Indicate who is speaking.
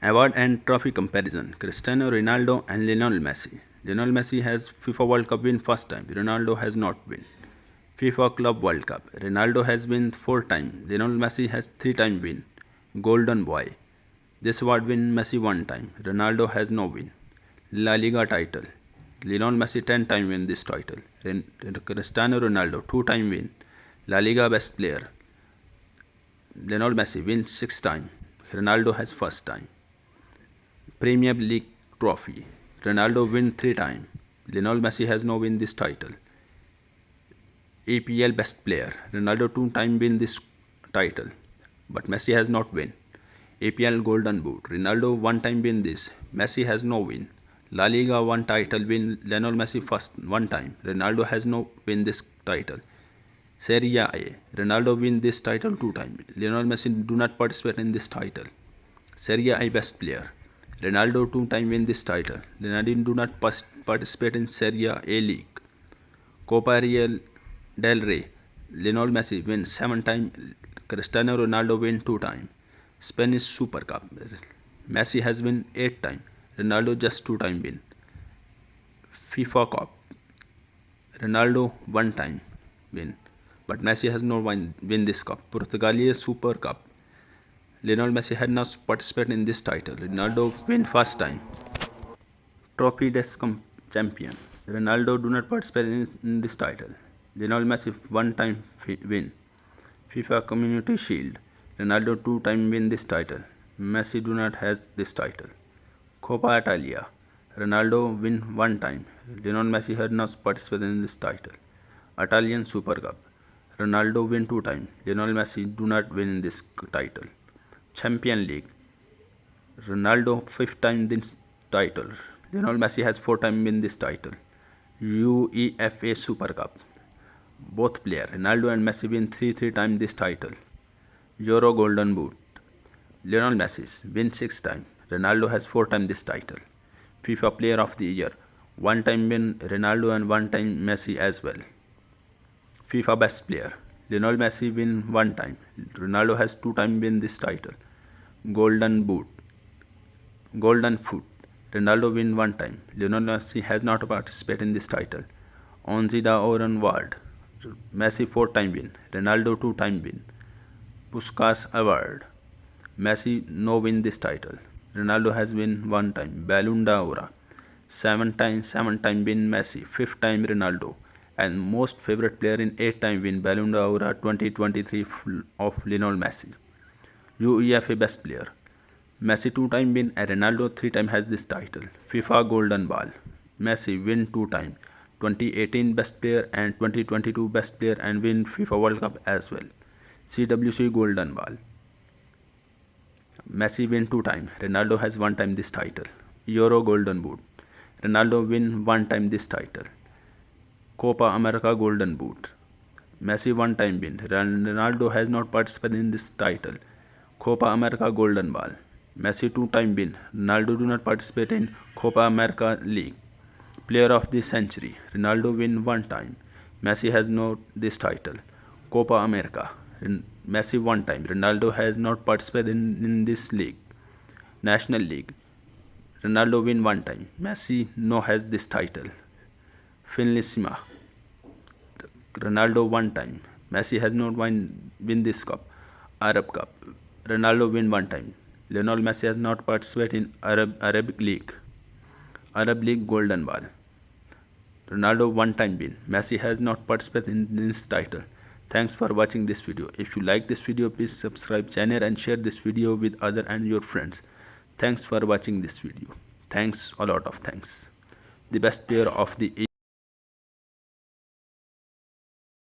Speaker 1: Award and trophy comparison: Cristiano Ronaldo and Lionel Messi. Lionel Messi has FIFA World Cup win first time. Ronaldo has not win. FIFA Club World Cup. Ronaldo has win 4 times. Lionel Messi has 3 time win. Golden Boy. This award win Messi 1 time. Ronaldo has no win. La Liga title. Lionel Messi 10 time win this title. Cristiano Ronaldo 2 time win. La Liga best player. Lionel Messi wins 6 time. Ronaldo has first time. Premier League trophy. Ronaldo win 3 time. Lionel Messi has no win this title. EPL best player. Ronaldo 2 time win this title, but Messi has not win. EPL golden boot. Ronaldo 1 time win this. Messi has no win. La Liga 1 title win. Lionel Messi first 1 time. Ronaldo has no win this title. Serie A. Ronaldo win this title 2 times. Lionel Messi do not participate in this title. Serie A best player. Ronaldo 2 time win this title. Ronaldo do not participate in Serie A league. Copa del Rey. Lionel Messi win 7 time. Cristiano Ronaldo win 2 time. Spanish Super Cup. Messi has win 8 time. Ronaldo just 2 time win. FIFA Cup. Ronaldo 1 time win, but Messi has no win this cup. Portugal Super Cup. Lionel Messi had not participated in this title. Ronaldo win first time. Trophy des Champion. Ronaldo do not participate in this title. Lionel Messi 1 time win. FIFA Community Shield. Ronaldo 2 time win this title. Messi do not has this title. Coppa Italia. Ronaldo win 1 time. Lionel Messi had not participated in this title. Italian Super Cup. Ronaldo win 2 time. Lionel Messi do not win this title. Champion League. Ronaldo 5th time this title. Lionel Messi has 4 time win this title. UEFA Super Cup. Both player Ronaldo and Messi win 3 times this title. Euro Golden Boot. Lionel Messi win 6 time. Ronaldo has 4 time this title. FIFA Player of the Year. 1 time win Ronaldo and 1 time Messi as well. FIFA Best Player. Lionel Messi win 1 time. Ronaldo has 2 time win this title. Golden Boot. Golden Foot. Ronaldo win 1 time. Lionel Messi has not participated in this title. Onze d'Or Award. Messi 4 time win. Ronaldo 2 time win. Puskas Award. Messi no win this title. Ronaldo has win 1 time. Ballon d'Or. 7 time win Messi. 5th time Ronaldo. And most favorite player in 8 time win Ballon d'Or 2023 of Lionel Messi. UEFA Best Player. Messi 2 time win and Ronaldo 3 time has this title. FIFA Golden Ball. Messi win 2 time. 2018 Best Player and 2022 Best Player and win FIFA World Cup as well. CWC Golden Ball. Messi win 2 time. Ronaldo has 1 time this title. Euro Golden Boot. Ronaldo win 1 time this title. Copa America Golden Boot. Messi 1 time win. Ronaldo has not participated in this title. Copa America Golden Ball. Messi 2 time win. Ronaldo do not participate in Copa America League. Player of the Century. Ronaldo win 1 time. Messi has not this title. Copa America. Messi 1 time. Ronaldo has not participated in this league. National League. Ronaldo win 1 time. Messi no has this title. Finlissima. Ronaldo 1 time. Messi has not win this cup. Arab Cup. Ronaldo win 1 time. Lionel Messi has not participated in Arabic League. Arab League Golden Ball. Ronaldo 1 time win. Messi has not participated in this title. Thanks for watching this video. If you like this video, please subscribe channel and share this video with other and your friends. Thanks for watching this video. Thanks, a lot of thanks. The best player of the